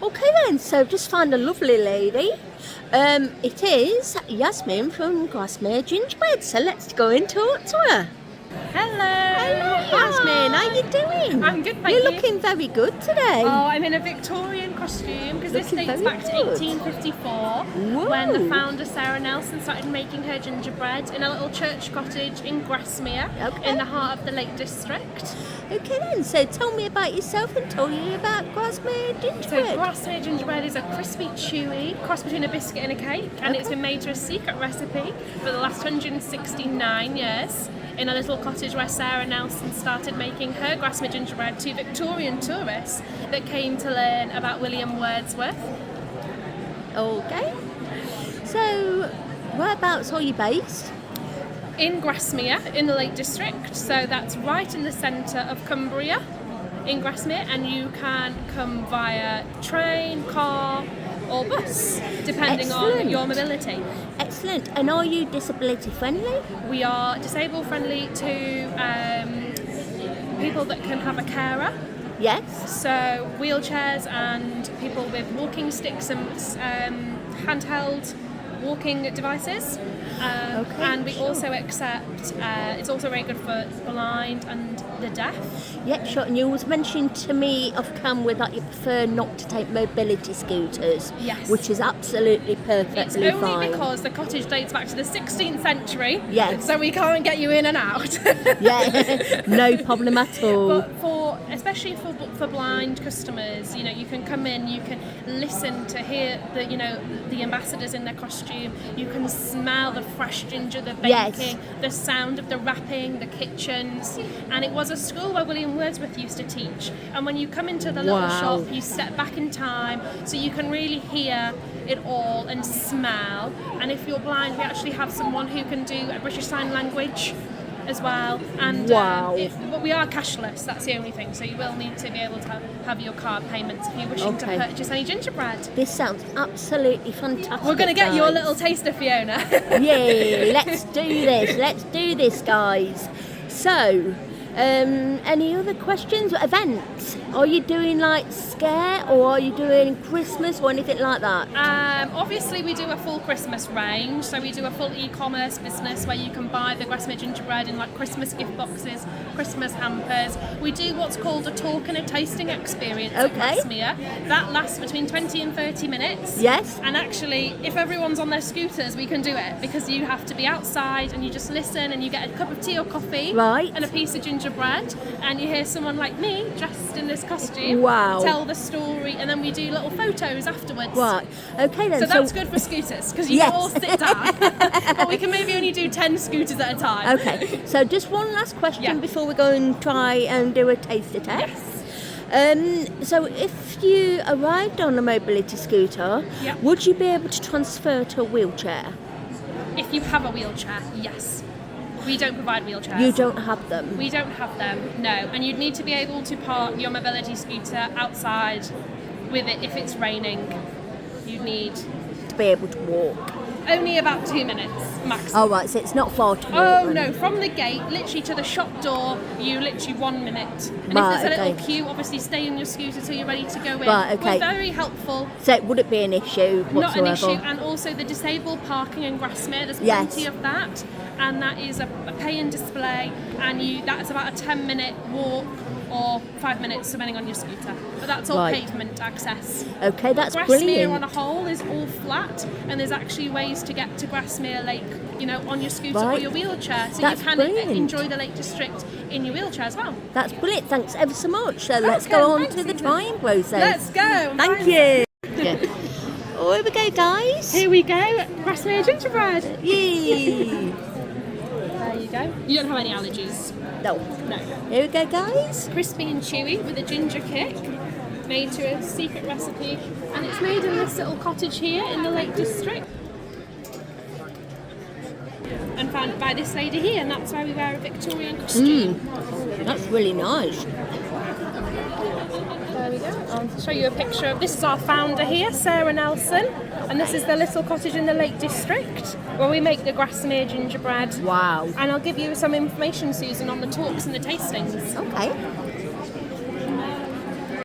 Okay then, so just found a lovely lady. It is Yasmin from Grasmere Gingerbread, so let's go and talk to her. Hello. Yasmin, how you doing? I'm good, thank You're you. looking very good today. Oh, I'm in a Victorian costume because this Looking dates very back to good. 1854 when the founder Sarah Nelson started making her gingerbread in a little church cottage in Grasmere in the heart of the Lake District. Okay then, so tell me about yourself and tell me about Grasmere So Gingerbread. Grasmere Gingerbread is a crispy, chewy cross between a biscuit and a cake, and it's been made to a secret recipe for the last 169 years in a little cottage where Sarah Nelson started making her Grasmere Gingerbread to Victorian tourists that came to learn about William Wordsworth. Okay. So, whereabouts are you based? In Grasmere, in the Lake District, so that's right in the centre of Cumbria in Grasmere, and you can come via train, car or bus, depending on your mobility. Excellent. And are you disability friendly? We are disabled friendly to people that can have a carer, Yes. so wheelchairs and people with walking sticks and handheld walking devices. And we also accept, it's also very good for blind and the deaf. Yeah, sure. And you was mentioning to me off camera that you prefer not to take mobility scooters. Yes. Which is absolutely perfectly It's only fine. because the cottage dates back to the 16th century, Yes. so we can't get you in and out. Yeah, no problem at all. But especially for blind customers, you know, you can come in, you can listen to hear the ambassadors in their costume, you can smell the fresh ginger, the baking, the sound of the wrapping, the kitchens, and it was a school where William Wordsworth used to teach. And when you come into the little shop, you step back in time, so you can really hear it all and smell. And if you're blind, we actually have someone who can do a British Sign Language as well, and but we are cashless, that's the only thing, so you will need to be able to have your card payments if you're wishing to purchase any gingerbread. This sounds absolutely fantastic. We're going to get you a guys. little taster, Fiona. Yeah, let's do this guys. So, any other questions? Events? Are you doing like Scare, or are you doing Christmas or anything like that? Obviously we do a full Christmas range, so we do a full e-commerce business where you can buy the Grasmere Gingerbread in like Christmas gift boxes, Christmas hampers. We do what's called a talk and a tasting experience at Grasmere. That lasts between 20 and 30 minutes. Yes. And actually, if everyone's on their scooters, we can do it, because you have to be outside and you just listen and you get a cup of tea or coffee and a piece of gingerbread, and you hear someone like me dressed in this costume tell the story, and then we do little photos afterwards. Right. Okay then. So that's good for scooters, because you can all sit down. But we can maybe only do 10 scooters at a time. Okay. So just one last question before we go and try and do a taster test. So if you arrived on a mobility scooter, would you be able to transfer to a wheelchair? If you have a wheelchair, yes. We don't provide wheelchairs. You don't have them? We don't have them, no. And you'd need to be able to park your mobility scooter outside with it if it's raining. You'd need to be able to walk. Only about 2 minutes maximum. Oh right, so it's not far to walk. Oh no, from the gate literally to the shop door, you literally 1 minute. And if there's a little queue, obviously stay on your scooter till you're ready to go in. Right, okay. We're very helpful. So it wouldn't be an issue whatsoever? Not an issue. And also the disabled parking in Grasmere, there's plenty of that, and that is a pay and display, and that's about a 10-minute walk or 5 minutes depending on your scooter, but that's all pavement access. Okay, that's Grasmere brilliant. on a whole is all flat, and there's actually ways to get to Grasmere Lake, you know, on your scooter or your wheelchair, so you can enjoy the Lake District in your wheelchair as well. That's brilliant, thanks ever so much. So let's go on to the trying process. Let's go. Thank you. Oh, here we go, guys. Here we go, Grasmere Gingerbread. Yay. There you go. You don't have any allergies? No. Here we go, guys. Crispy and chewy with a ginger kick, made to a secret recipe, and it's made in this little cottage here in the Lake District, and found by this lady here, and that's why we wear a Victorian costume. That's really nice. There we go. I'll show you a picture of this. Is our founder here, Sarah Nelson, and this is the little cottage in the Lake District where we make the Grasmere Gingerbread. Wow. And I'll give you some information, Susan, on the talks and the tastings. Okay.